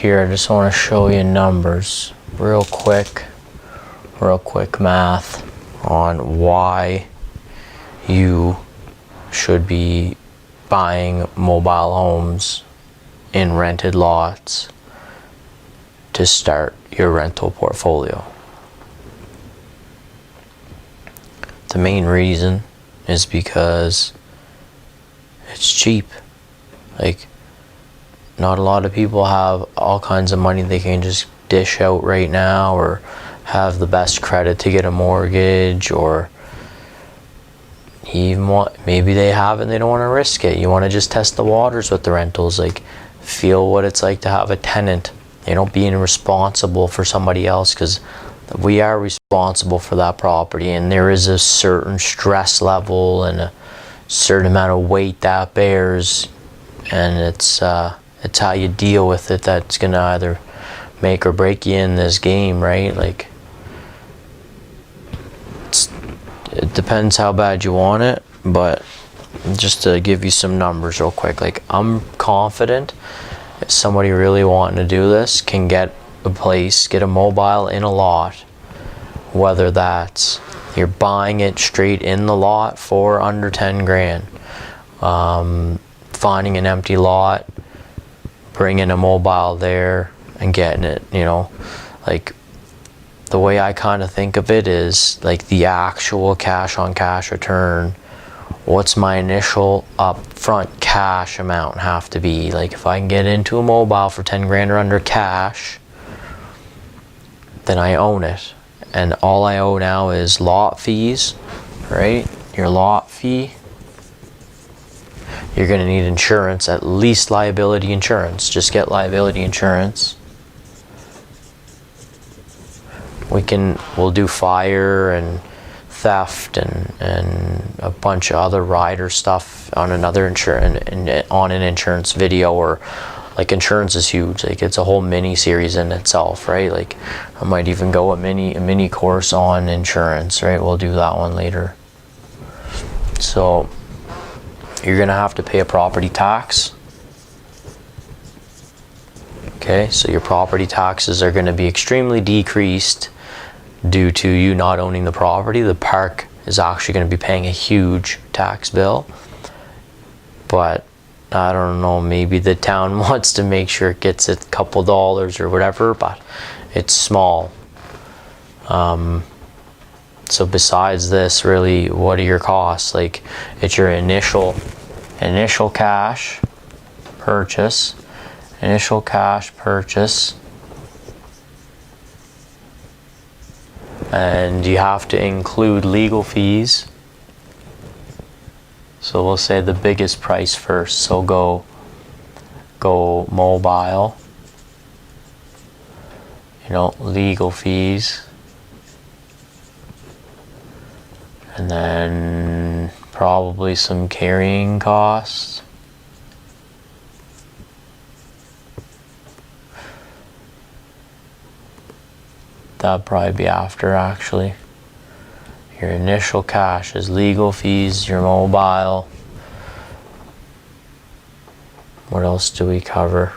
here, I just want to show you numbers real quick math on why you should be buying mobile homes in rented lots to start your rental portfolio. The main reason is because it's cheap. Like, not a lot of people have all kinds of money they can just dish out right now, or have the best credit to get a mortgage, or even maybe they have it and they don't want to risk it. You want to just test the waters with the rentals, like feel what it's like to have a tenant, being responsible for somebody else, because we are responsible for that property, and there is a certain stress level and a certain amount of weight that bears, and it's how you deal with it that's gonna either make or break you in this game, right? Like, it depends how bad you want it, but just to give you some numbers real quick, like, I'm confident if somebody really wanting to do this can get a place, get a mobile in a lot, whether that's you're buying it straight in the lot for under 10 grand, finding an empty lot, bringing a mobile there and getting it, like, the way I kind of think of it is like the actual cash on cash return. What's my initial upfront cash amount have to be? Like, if I can get into a mobile for 10 grand or under cash, then I own it. And all I owe now is lot fees, right? Your lot fee. You're gonna need insurance, at least liability insurance. Just get liability insurance. We'll do fire and theft and a bunch of other rider stuff on another on an insurance video, or like, insurance is huge. Like, it's a whole mini series in itself, right? Like, I might even go a mini course on insurance, right? We'll do that one later. So you're gonna have to pay a property tax. Okay, so your property taxes are gonna be extremely decreased due to you not owning the property. The park is actually going to be paying a huge tax bill, but I don't know, maybe the town wants to make sure it gets a couple dollars or whatever, but it's small. So besides this, really, what are your costs? Like, it's your initial cash purchase, and you have to include legal fees. So we'll say the biggest price first. So go mobile, legal fees, and then probably some carrying costs. That'd probably be after, actually. Your initial cash is legal fees, your mobile. What else do we cover?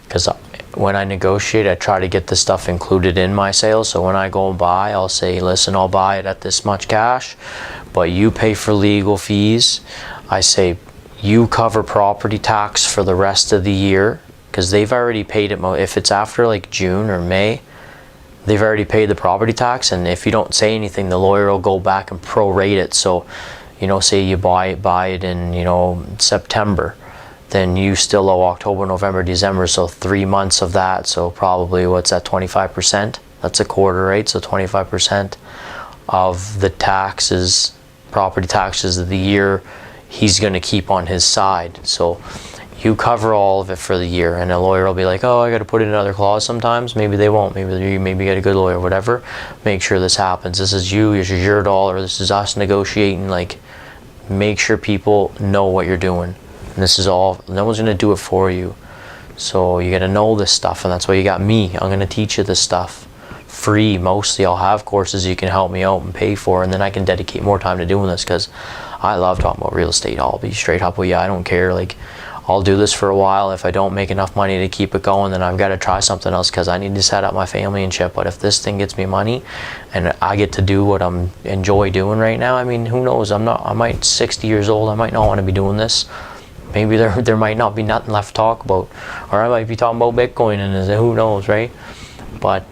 Because when I negotiate, I try to get the stuff included in my sale. So when I go and buy, I'll say, listen, I'll buy it at this much cash, but you pay for legal fees. I say, you cover property tax for the rest of the year, because they've already paid it. If it's after like June or May, they've already paid the property tax, and if you don't say anything, the lawyer will go back and prorate it. So, say you buy it in, September, then you still owe October, November, December, so 3 months of that. So probably, what's that, 25%? That's a quarter, right? So 25% of the taxes, property taxes of the year, he's gonna keep on his side. So you cover all of it for the year, and a lawyer will be like, oh, I got to put in another clause sometimes. Maybe they won't. Maybe get a good lawyer, whatever. Make sure this happens. This is you. This is your dollar. This is us negotiating. Like, make sure people know what you're doing. And this is all. No one's gonna do it for you. So you got to know this stuff, and that's why you got me. I'm gonna teach you this stuff free. Mostly, I'll have courses you can help me out and pay for, and then I can dedicate more time to doing this, because I love talking about real estate. I'll be straight up with you. I don't care. Like, I'll do this for a while. If I don't make enough money to keep it going, then I've got to try something else because I need to set up my family and shit. But if this thing gets me money and I get to do what I'm enjoy doing right now, I mean, who knows? I might 60 years old, I might not want to be doing this. Maybe there might not be nothing left to talk about, or I might be talking about Bitcoin, and who knows, right? But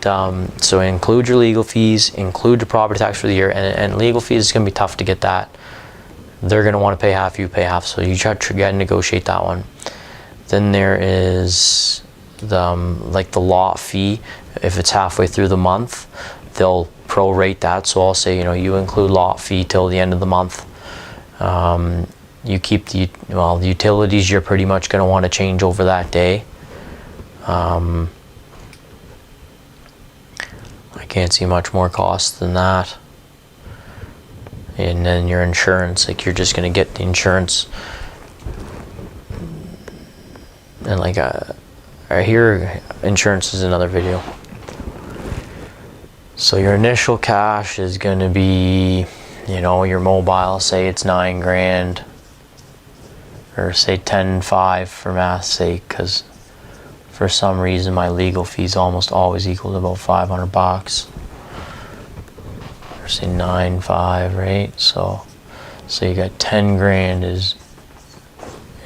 so include your legal fees, include the property tax for the year, and legal fees is going to be tough to get that. They're going to want to pay half, you pay half, so you try to negotiate that one. Then there is the like the lot fee. If it's halfway through the month, they'll prorate that. So I'll say, you include lot fee till the end of the month. You keep the utilities, you're pretty much going to want to change over that day. I can't see much more cost than that. And then your insurance, like you're just going to get the insurance. And like here, insurance is another video. So your initial cash is going to be, your mobile, say it's $9,000. Or say 10.5 for math's sake, because for some reason my legal fees almost always equal to about $500. Or say 9.5, right? So you got 10 grand is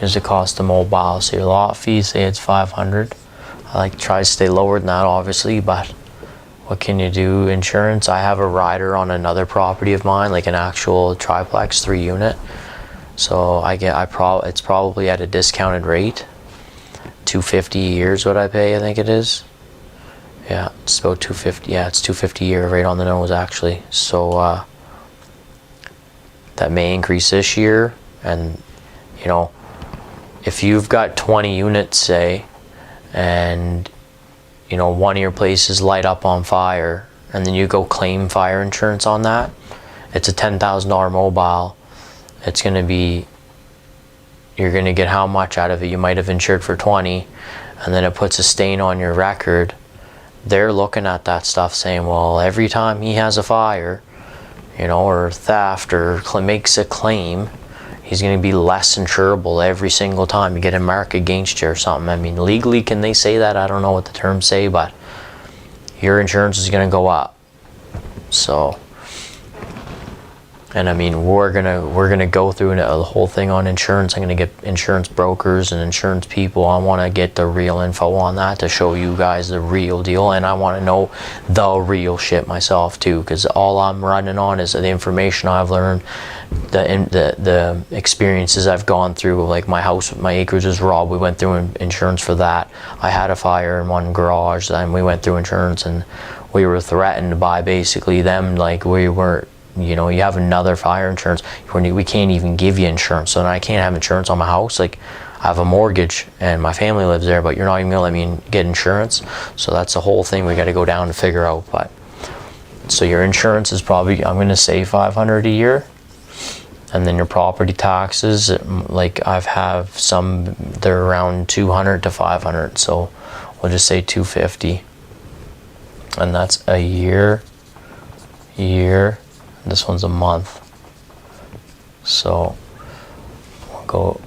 the cost of mobile. So your lot fee, say it's 500. I like to try to stay lower than that, obviously, but what can you do? Insurance, I have a rider on another property of mine, like an actual triplex 3-unit. So it's probably at a discounted rate. $250 a year is what I pay, I think it is. Yeah, it's about $250. Yeah, it's $250 a year, right on the nose actually. So that may increase this year, and if you've got 20 units, say, and one of your places light up on fire, and then you go claim fire insurance on that, it's a $10,000 mobile. It's going to be, you're going to get how much out of it? You might have insured for 20, and then it puts a stain on your record. They're looking at that stuff saying, well, every time he has a fire, or theft, or makes a claim, he's going to be less insurable every single time you get a mark against you or something. I mean, legally, can they say that? I don't know what the terms say, but your insurance is going to go up. So, and I mean, we're gonna go through the whole thing on insurance. I'm gonna get insurance brokers and insurance people. I want to get the real info on that to show you guys the real deal, and I want to know the real shit myself too, because all I'm running on is the information I've learned, the experiences I've gone through. Like my house, my acreage was robbed. We went through insurance for that. I had a fire in one garage, and we went through insurance, and we were threatened by basically them, like we were. You have another fire insurance, we can't even give you insurance. So then I can't have insurance on my house. Like, I have a mortgage and my family lives there, but you're not even gonna let me get insurance. So that's the whole thing we got to go down and figure out. But so your insurance is probably, I'm gonna say $500 a year, and then your property taxes, like I've have some, they're around $200 to $500. So we'll just say $250, and that's a year. This one's a month. So we'll go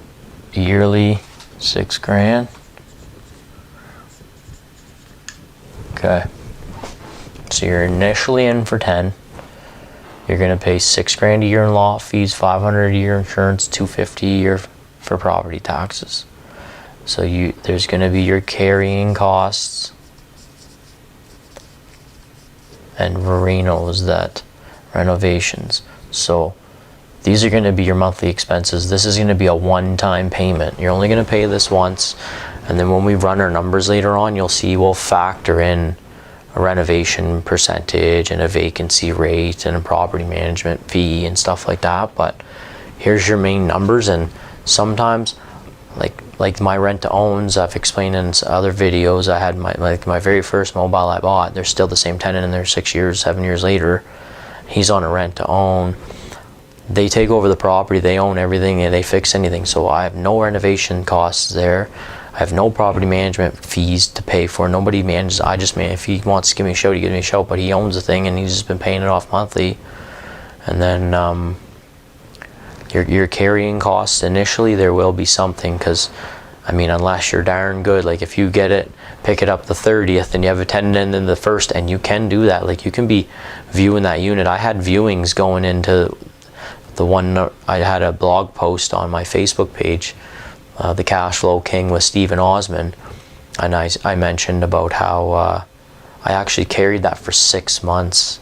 yearly, $6,000. Okay. So you're initially in for 10. You're gonna pay $6,000 a year in lot fees, $500 a year insurance, $250 a year for property taxes. So there's gonna be your carrying costs and renovations. So these are going to be your monthly expenses. This is going to be a one-time payment. You're only going to pay this once, and then when we run our numbers later on, you'll see we'll factor in a renovation percentage and a vacancy rate and a property management fee and stuff like that. But here's your main numbers, and sometimes like my rent to owns, I've explained in other videos. I had my very first mobile I bought. There's still the same tenant in there 6 years, 7 years later. He's on a rent to own. They take over the property, they own everything, and they fix anything. So I have no renovation costs there. I have no property management fees to pay for. Nobody manages. I just if he wants to give me a shout, he gives me a shout, but he owns the thing and he's just been paying it off monthly. And then your carrying costs initially, there will be something, because I mean, unless you're darn good, like if you get it, pick it up the 30th and you have a tenant in the 1st, and you can do that. Like you can be viewing that unit. I had viewings going into the one, I had a blog post on my Facebook page, The Cash Flow King with Stephen Osmond, and I mentioned about how I actually carried that for 6 months.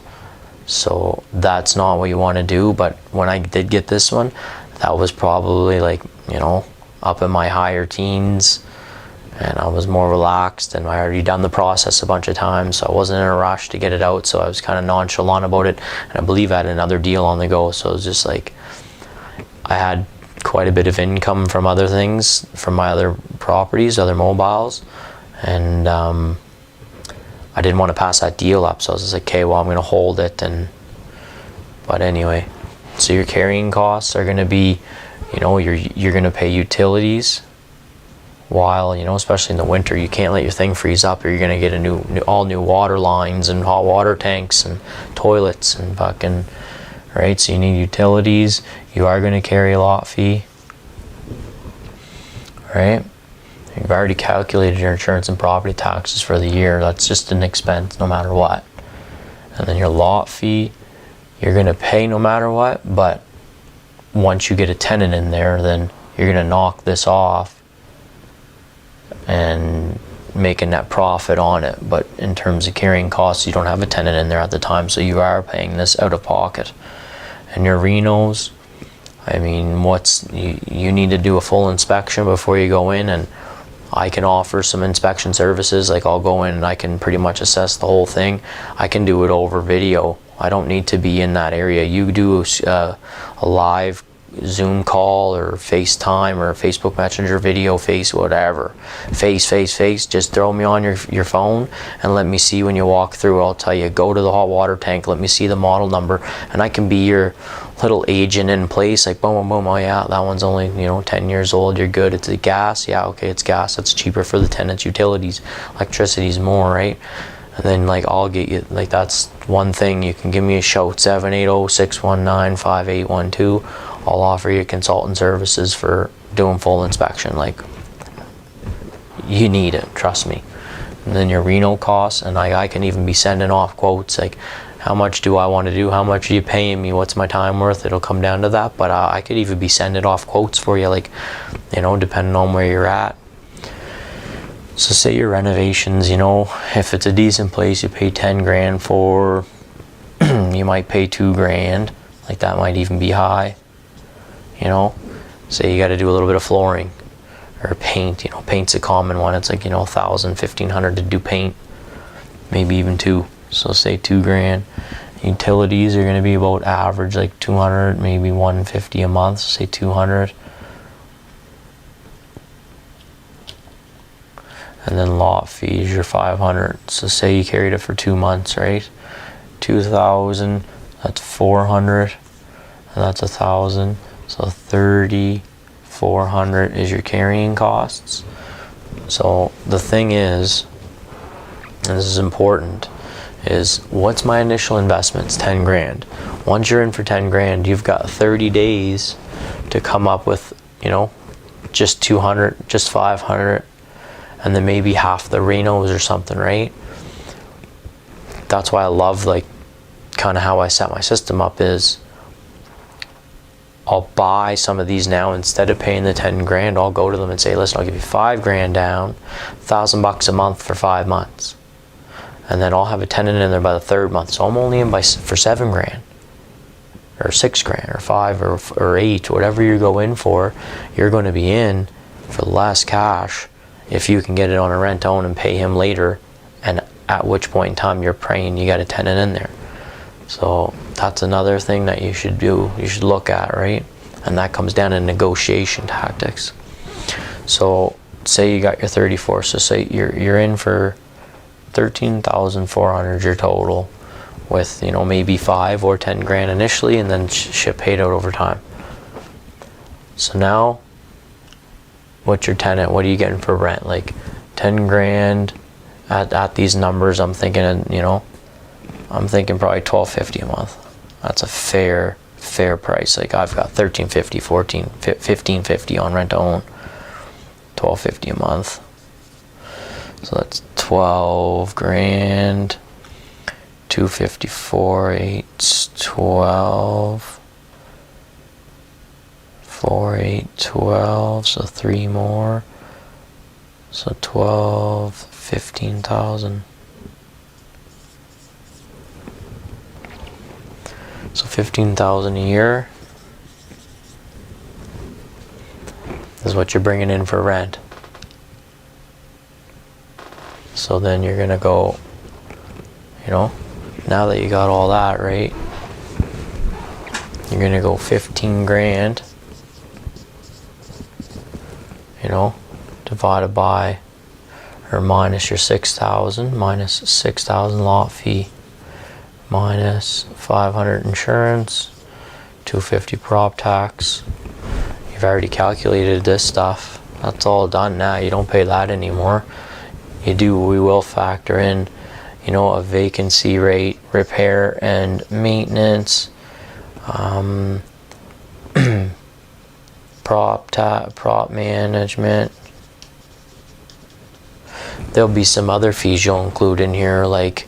So that's not what you want to do. But when I did get this one, that was probably like, you know, up in my higher teens, and I was more relaxed, and I already done the process a bunch of times, so I wasn't in a rush to get it out, so I was kind of nonchalant about it. And I believe I had another deal on the go, so it was just like I had quite a bit of income from other things, from my other properties, other mobiles, and I didn't want to pass that deal up, so I was just like, okay, well, I'm going to hold it. But anyway, so your carrying costs are going to be, you know, you're going to pay utilities, while, you know, especially in the winter, you can't let your thing freeze up, or you're going to get all new water lines and hot water tanks and toilets and fucking, right? So you need utilities. You are going to carry a lot fee, right? You've already calculated your insurance and property taxes for the year. That's just an expense no matter what. And then your lot fee, you're going to pay no matter what, but once you get a tenant in there, then you're going to knock this off and make a net profit on it. But in terms of carrying costs, you don't have a tenant in there at the time, so you are paying this out of pocket. And your renos, I mean, you need to do a full inspection before you go in, and I can offer some inspection services. Like I'll go in and I can pretty much assess the whole thing. I can do it over video. I don't need to be in that area. You do a live Zoom call or FaceTime or Facebook Messenger video, face just throw me on your phone and let me see when you walk through. I'll tell you, go to the hot water tank, let me see the model number, and I can be your little agent in place, like boom boom boom, oh yeah, that one's only, you know, 10 years old, you're good. It's a gas, yeah, okay, it's gas, that's cheaper for the tenants. Utilities, electricity's more, right? And then like I'll get you, like that's one thing. You can give me a shout, 780-619-5812. I'll offer you consultant services for doing full inspection. Like you need it, trust me. And then your reno costs, and I can even be sending off quotes, like how much do I want to do, how much are you paying me, what's my time worth. It'll come down to that, but I could even be sending off quotes for you, like, you know, depending on where you're at. So say your renovations, you know, if it's a decent place, you pay 10 grand for, you might pay 2 grand, like that might even be high, you know. Say you got to do a little bit of flooring or paint, you know, paint's a common one. It's like, you know, 1,000, 1,500 to do paint, maybe even 2. So say 2 grand. Utilities are going to be about average, like 200, maybe 150 a month, so say 200. And then lot fees, you're 500. So say you carried it for 2 months, right? 2,000, that's 400, and that's 1,000. So 3,400 is your carrying costs. So the thing is, and this is important, is what's my initial investment? It's 10 grand. Once you're in for 10 grand, you've got 30 days to come up with, you know, just 200, just 500, and then maybe half the renos or something, right? That's why I love, like, kind of how I set my system up is I'll buy some of these now. Instead of paying the 10 grand, I'll go to them and say, listen, I'll give you 5 grand down, $1,000 a month for 5 months. And then I'll have a tenant in there by the 3rd month. So I'm only in for 7 grand or 6 grand or 5 or 8, whatever you go in for, you're going to be in for less cash if you can get it on a rent own and pay him later, and at which point in time you're praying you got a tenant in there. So that's another thing that you should do, you should look at, right? And that comes down to negotiation tactics. So say you got your 34, so say you're in for 13,400 your total, with, you know, maybe 5 or 10 grand initially, and then shit paid out over time. So now, what's your tenant? What are you getting for rent? Like 10 grand at these numbers. I'm thinking, you know, I'm thinking probably $1,250 a month. That's a fair price. Like I've got $1,350, $1,450, $1,550 on rent to own. $12.50 a month. So that's 12 grand. 254, 8, 12. 4, 8, 12. So 3 more. So 12, 15,000. So 15,000 a year is what you're bringing in for rent. So then you're gonna go, you know, now that you got all that, right, you're gonna go 15 grand, you know, divided by, or minus your 6,000, minus 6,000 lot fee, minus 500 insurance, 250 prop tax. You've already calculated this stuff. That's all done now. You don't pay that anymore. We will factor in, you know, a vacancy rate, repair and maintenance, prop management. There'll be some other fees you'll include in here, like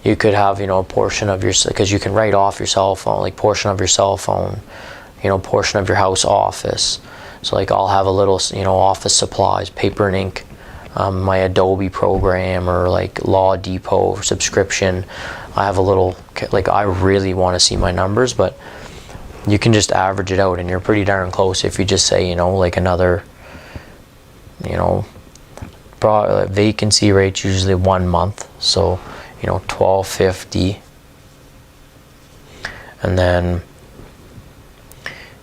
you could have, you know, a portion of your, because you can write off your cell phone, like portion of your cell phone, you know, portion of your house office. So like I'll have a little, you know, office supplies, paper and ink, my Adobe program, or like Law Depot subscription. I have a little, like I really want to see my numbers, but you can just average it out and you're pretty darn close if you just say, you know, like another, you know, vacancy rate's usually 1 month. So, you know, $12.50. And then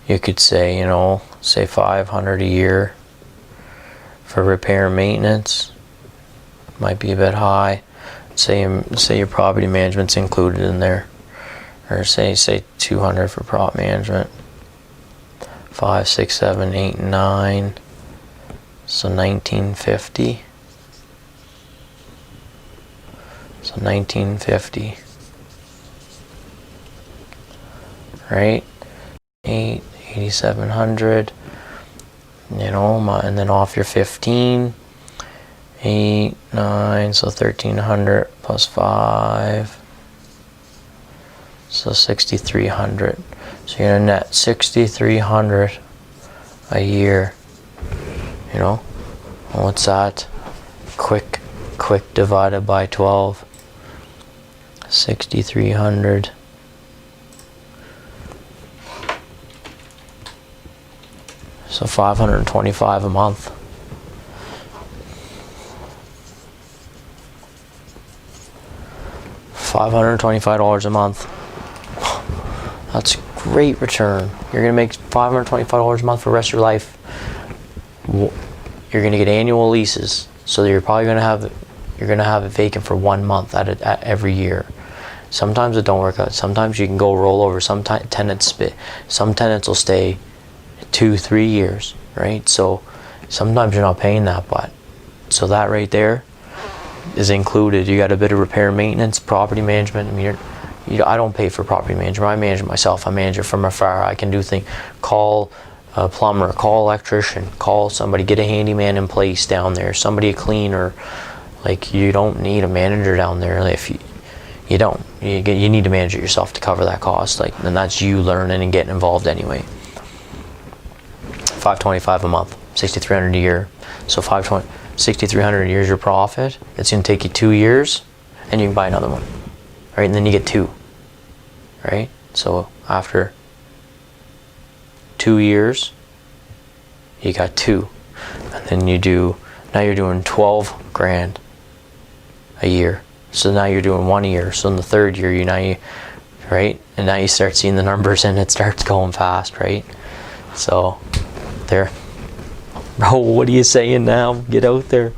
you could say, you know, say $500 a year for repair and maintenance. Might be a bit high. Say your property management's included in there, or say 200 for prop management. 5, 6, 7, 8, 9. So $19.50. So $19.50. Right? 8,700. You know, and then off your 15. 8, 9, so 1,300 plus 5. So 6,300. So you're gonna net 6,300 a year. You know, what's that? Quick divided by 12. 6,300. So $525 a month. $525 a month. That's a great return. You're gonna make $525 a month for the rest of your life. You're gonna get annual leases, so you're probably gonna have it vacant for 1 month at every year. Sometimes it don't work out. Sometimes you can go roll over. Some tenants will stay 2-3 years, right? So sometimes you're not paying that, but so that right there is included. You got a bit of repair, maintenance, property management. I mean, I don't pay for property management. I manage it myself. I manage it from afar. I can do things. Call a plumber, call electrician, call somebody, get a handyman in place down there, somebody a cleaner. Like, you don't need a manager down there. If you don't, you need to manage it yourself to cover that cost. Like, and that's you learning and getting involved anyway. $525 a month, $6,300 a year. So $6,300 a year is your profit. It's gonna take you 2 years, and you can buy another one, right? And then you get 2, right? So after 2 years, you got 2, and then now you're doing 12 grand a year. So now you're doing 1 year. So in the 3rd year, right? And now you start seeing the numbers, and it starts going fast, right? So there. Bro, what are you saying now? Get out there.